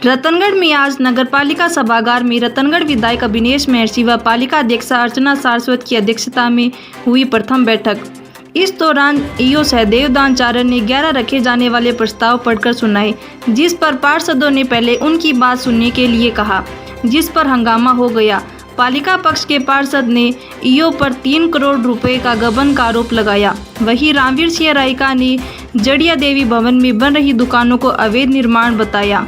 रतनगढ़ में आज नगरपालिका सभागार में रतनगढ़ विधायक अभिनेश महर्षि व पालिका अध्यक्षा अर्चना सारस्वत की अध्यक्षता में हुई प्रथम बैठक। इस दौरान ईओ सहदेव दानचारण ने 11 रखे जाने वाले प्रस्ताव पढ़कर सुनाए, जिस पर पार्षदों ने पहले उनकी बात सुनने के लिए कहा, जिस पर हंगामा हो गया। पालिका पक्ष के पार्षद ने ईओ पर 3 करोड़ रुपए का गबन का आरोप लगाया। वहीं रामवीर सिंह रायका ने जड़िया देवी भवन में बन रही दुकानों को अवैध निर्माण बताया।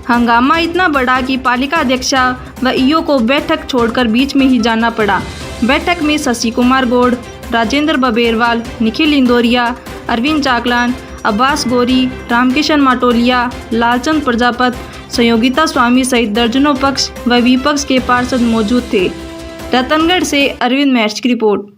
हंगामा इतना बढ़ा कि पालिका अध्यक्षा व ईओ को बैठक छोड़कर बीच में ही जाना पड़ा। बैठक में शशि कुमार गौड़, राजेंद्र बबेरवाल, निखिल इंदौरिया, अरविंद चाकलान, अब्बास गौरी, रामकिशन माटोलिया, लालचंद प्रजापत, संयोगिता स्वामी सहित दर्जनों पक्ष व विपक्ष के पार्षद मौजूद थे। रतनगढ़ से अरविंद महर्षि की रिपोर्ट।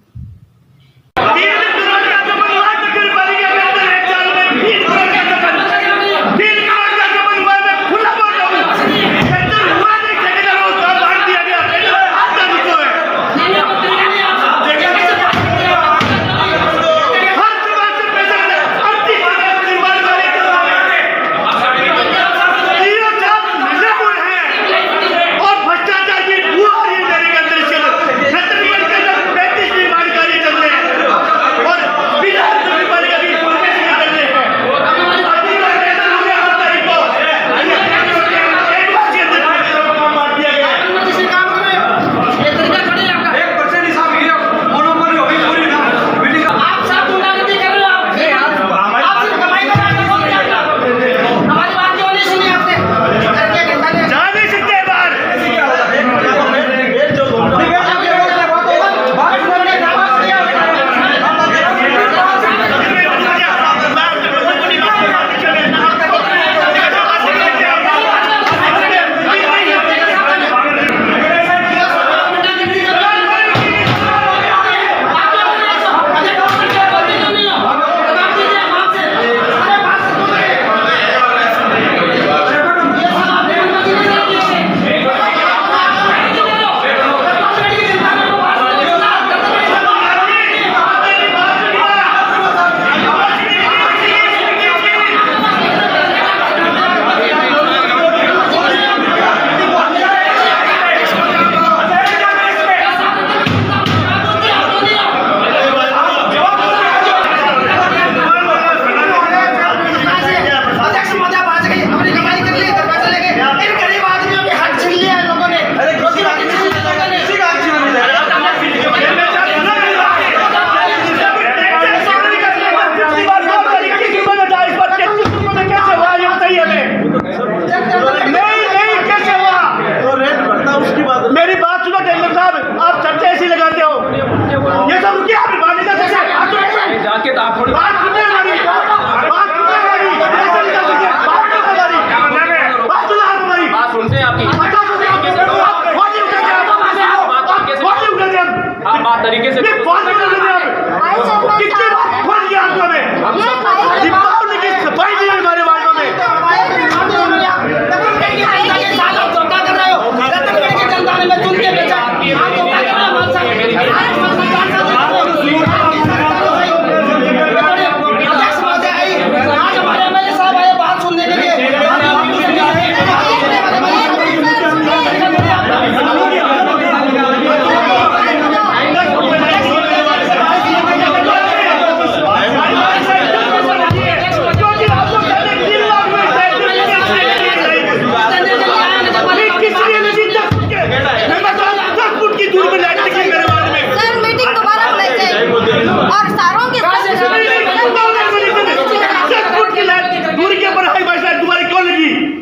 मेरी बात सुनो टेंडर साहब, आप चर्चा ऐसी लगाते हो। ये सब रुकिए, आप बात जाके आप थोड़ी बात सुनिए हमारी, बात सुनिए हमारी, ऐसे नहीं कर सकते, बात तो हमारी, बात सुनो आप हमारी, बात सुनते हैं आपकी, आप बात तरीके से कितनी बात खोल दिया आपको हमें, दीपावली की सफाई दी हमारे वार्डों में।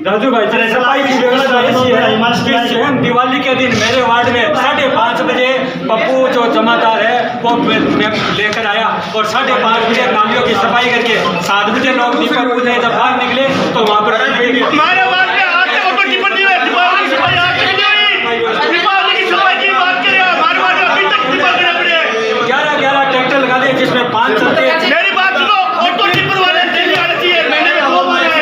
राजू भाई, सफाई की व्यवस्था ऐसी है कि दिवाली के दिन मेरे वार्ड में 5:30 बजे पप्पू जो जमादार है वो लेकर आया और 5:30 बजे नालियों की सफाई करके 7 बजे लोग दीपक पूजने जब बाहर निकले तो वहाँ पर हमारे वार्ड में आके ऑटो टिप्पण नहीं है, दीपावली की सफाई आज की दीपावली की सफाई की बात करें। हमारे वार्ड में अभी तक दीपावली लग रही है, 11 ट्रैक्टर लगा दिए जिसमें 5 चलते हैं। मेरी बात सुनो, ऑटो टिप्पण वाले डेली आना चाहिए, महीने में 2 बार है।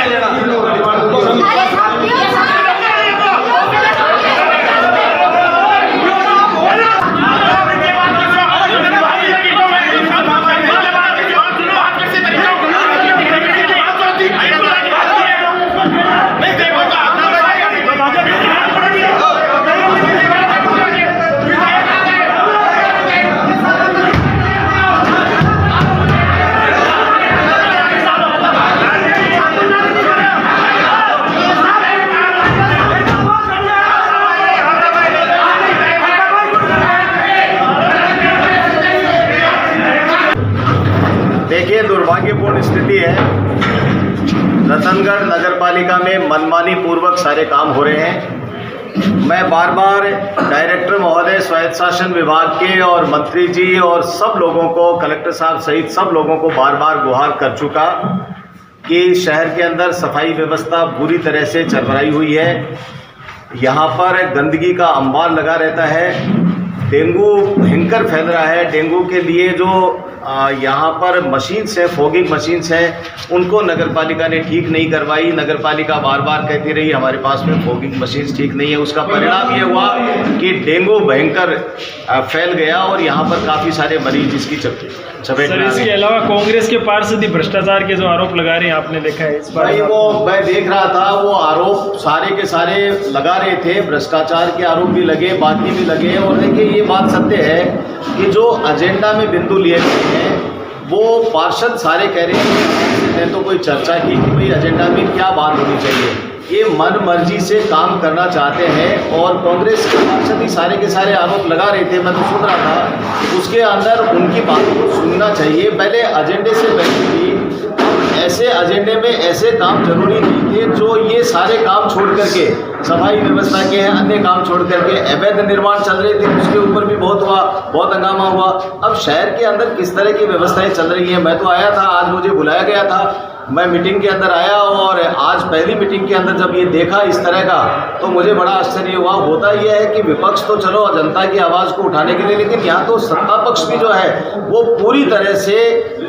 मनमानी पूर्वक सारे काम हो रहे हैं। मैं बार बार डायरेक्टर महोदय, स्वायत्त शासन विभाग के और मंत्री जी और सब लोगों को, कलेक्टर साहब सहित सब लोगों को बार बार गुहार कर चुका कि शहर के अंदर सफाई व्यवस्था बुरी तरह से चरमराई हुई है। यहाँ पर गंदगी का अंबार लगा रहता है, डेंगू भयंकर फैल रहा है। डेंगू के लिए जो यहाँ पर मशीन्स है, फॉगिंग मशीन्स हैं, उनको नगर पालिका ने ठीक नहीं करवाई। नगर पालिका बार बार कहती रही हमारे पास में फॉगिंग मशीन्स ठीक नहीं है। उसका परिणाम ये हुआ कि डेंगू भयंकर फैल गया और यहाँ पर काफ़ी सारे मरीज इसकी चपेट में आ गए। इसके अलावा कांग्रेस के पार्षद भ्रष्टाचार के जो आरोप लगा रहे हैं, आपने देखा है इस बार? भाई वो मैं देख रहा था, वो आरोप सारे के सारे लगा रहे थे, भ्रष्टाचार के आरोप भी लगे, बाकी भी लगे। और देखिए ये बात सत्य है कि जो एजेंडा में बिंदु लिए गए हैं वो पार्षद सारे कह रहे हैं ने तो कोई चर्चा की कि भाई एजेंडा में क्या बात होनी चाहिए। ये मन मर्जी से काम करना चाहते हैं और कांग्रेस के पार्षद ही सारे के सारे आरोप लगा रहे थे। मैं तो सुन रहा था, उसके अंदर उनकी बातों को सुनना चाहिए। पहले एजेंडे से पहले भी ऐसे एजेंडे में ऐसे काम जरूरी नहीं थे जो ये सारे काम छोड़ करके, सफाई व्यवस्था के हैं, अन्य काम छोड़ करके अवैध निर्माण चल रहे थे, उसके ऊपर भी बहुत हुआ, बहुत हंगामा हुआ। अब शहर के अंदर किस तरह की व्यवस्थाएं चल रही हैं, मैं तो आया था, आज मुझे बुलाया गया था, मैं मीटिंग के अंदर आया और आज पहली मीटिंग के अंदर जब ये देखा इस तरह का तो मुझे बड़ा आश्चर्य हुआ। होता यह है कि विपक्ष तो चलो जनता की आवाज़ को उठाने के लिए, लेकिन यहाँ तो सत्ता पक्ष भी जो है वो पूरी तरह से,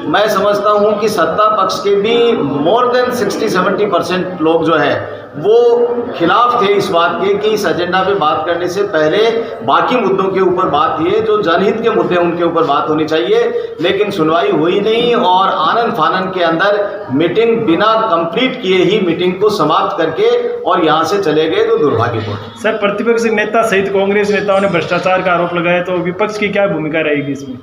मैं समझता हूँ कि सत्ता पक्ष के भी मोर देन 60-70% लोग जो है वो खिलाफ थे इस बात के कि इस एजेंडा पे बात करने से पहले बाकी मुद्दों के ऊपर बात हुई, जो जनहित के मुद्दे उनके ऊपर बात होनी चाहिए। लेकिन सुनवाई हुई नहीं और आनन फानन के अंदर मीटिंग बिना कंप्लीट किए ही मीटिंग को समाप्त करके और यहाँ से चले गए, तो दुर्भाग्यपूर्ण। सर, प्रतिपक्ष नेता सहित कांग्रेस नेताओं ने भ्रष्टाचार का आरोप लगाया, तो विपक्ष की क्या भूमिका रहेगी इसमें?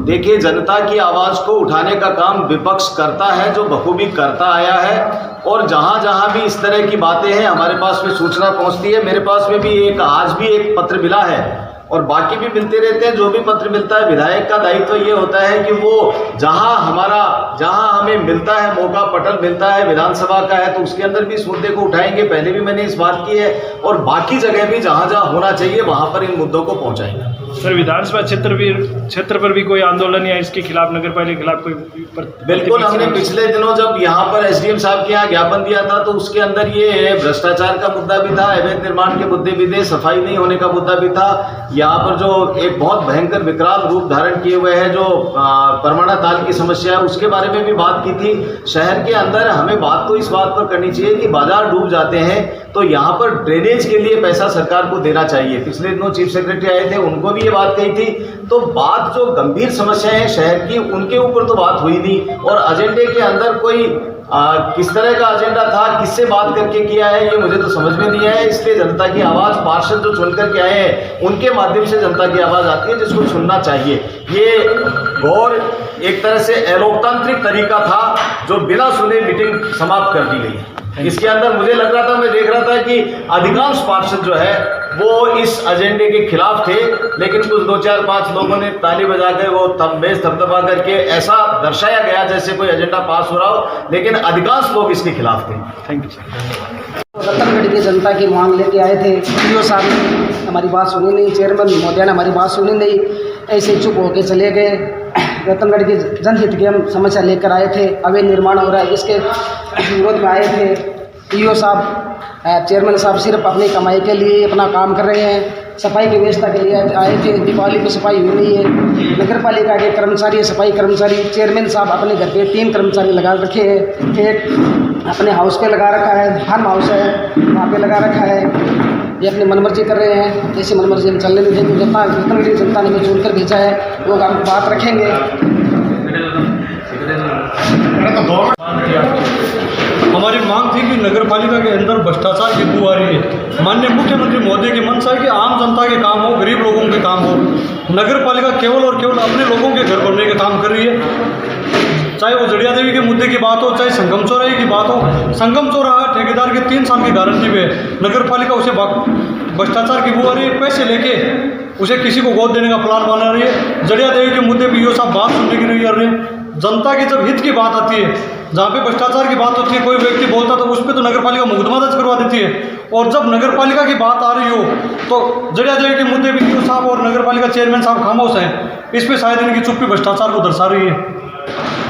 देखिए, जनता की आवाज़ को उठाने का काम विपक्ष करता है, जो बखूबी करता आया है। और जहाँ जहाँ भी इस तरह की बातें हैं हमारे पास में सूचना पहुँचती है। मेरे पास में भी आज भी एक पत्र मिला है और बाकी भी मिलते रहते हैं। जो भी पत्र मिलता है, विधायक का दायित्व ये होता है कि वो जहाँ हमें मिलता है मौका, पटल मिलता है विधानसभा का है, तो उसके अंदर भी इस मुद्दे को उठाएंगे। पहले भी मैंने इस बात की है और बाकी जगह भी जहाँ जहाँ होना चाहिए वहाँ पर इन मुद्दों को पहुँचाएंगे। सर, विधानसभा क्षेत्र पर भी कोई आंदोलन या इसके खिलाफ, नगर पालिका के खिलाफ कोई? बिल्कुल, हमने पिछले दिनों जब यहाँ पर एसडीएम साहब के यहाँ ज्ञापन दिया था तो उसके अंदर ये भ्रष्टाचार का मुद्दा भी था, अवैध निर्माण के मुद्दे भी थे, सफाई नहीं होने का मुद्दा भी था। यहाँ पर जो एक बहुत भयंकर विकराल रूप धारण किए हुए है जो परमाणु ताल की समस्या है, उसके बारे में भी बात की थी। शहर के अंदर हमें बात तो इस बात पर करनी चाहिए कि बाजार डूब जाते हैं तो यहाँ पर ड्रेनेज के लिए पैसा सरकार को देना चाहिए। पिछले दिनों चीफ सेक्रेटरी आए थे, उनको भी ये बात कही थी। तो बात जो गंभीर समस्याएं हैं शहर की, उनके ऊपर तो बात हुई नहीं। और एजेंडे के अंदर कोई किस तरह का एजेंडा था, किससे बात करके किया है, ये मुझे तो समझ में नहीं आया। इसलिए जनता की आवाज़ पार्षद जो चुन करके आए हैं उनके माध्यम से जनता की आवाज़ आती है, जिसको सुनना चाहिए। ये गौर एक तरह से अलोकतांत्रिक तरीका था जो बिना सुने मीटिंग समाप्त कर दी गई। इसके अंदर मुझे लग रहा था, मैं देख रहा था कि अधिकांश पार्षद जो है वो इस एजेंडे के खिलाफ थे, लेकिन कुछ 2-4-5 लोगों ने ताली बजा कर वो बेस थपथपा करके ऐसा दर्शाया गया जैसे कोई एजेंडा पास हो रहा हो, लेकिन अधिकांश लोग इसके खिलाफ थे। Thank you. रतनगढ़ की जनता की मांग लेके आए थे, पीओ साहब ने हमारी बात सुनी नहीं, चेयरमैन महोदय ने हमारी बात सुनी नहीं, ऐसे चुप होके चले गए। रतनगढ़ की जनहित की हम समस्या लेकर आए थे, अवैध निर्माण हो रहा है इसके विरोध में आए थे। पीओ साहब, चेयरमैन साहब सिर्फ अपनी कमाई के लिए अपना काम कर रहे हैं, सफाई की व्यवस्था के लिए आए थे। दीपावली की सफाई हुई नहीं है। नगर पालिका के कर्मचारी, सफाई कर्मचारी, चेयरमैन साहब अपने घर पे 3 कर्मचारी लगा रखे हैं। एक अपने हाउस पे लगा रखा है, फार्म हाउस है वहाँ पे लगा रखा है। ये अपनी मनमर्जी कर रहे हैं, जैसे मनमर्जी हम चलने नहीं देंगे। रतनगढ़ जनता ने हमें चुनकर भेजा है, लोग हम बात रखेंगे। हमारी मांग थी कि नगर पालिका के अंदर भ्रष्टाचार की बू आ रही है। माननीय मुख्यमंत्री महोदय की मंशा है कि आम जनता के काम हो, गरीब लोगों के काम हो। नगर पालिका केवल और केवल अपने लोगों के घर बनने का काम कर रही है। चाहे वो जड़िया देवी के मुद्दे की बात हो, चाहे संगम चौराहे की बात हो। संगम चौराहा ठेकेदार के 3 साल की गारंटी में नगर पालिका उसे भ्रष्टाचार की बू आ रही है। पैसे लेके उसे किसी को गोद देने का प्लान बना रही है। जड़िया देवी के मुद्दे पर ये सब बात सुनने की नहीं कर रहे हैं। जनता के जब हित की बात आती है जहाँ पे भ्रष्टाचार की बात होती है, कोई व्यक्ति बोलता तो उस पर तो नगर पालिका मुकदमा दर्ज करवा देती है। और जब नगर पालिका की बात आ रही हो तो जड़िया जड़ी के मुद्दे भी ईओ साहब और नगर पालिका चेयरमैन साहब खामोश हैं। इस पर शायद इनकी चुप्पी भ्रष्टाचार को दर्शा रही है।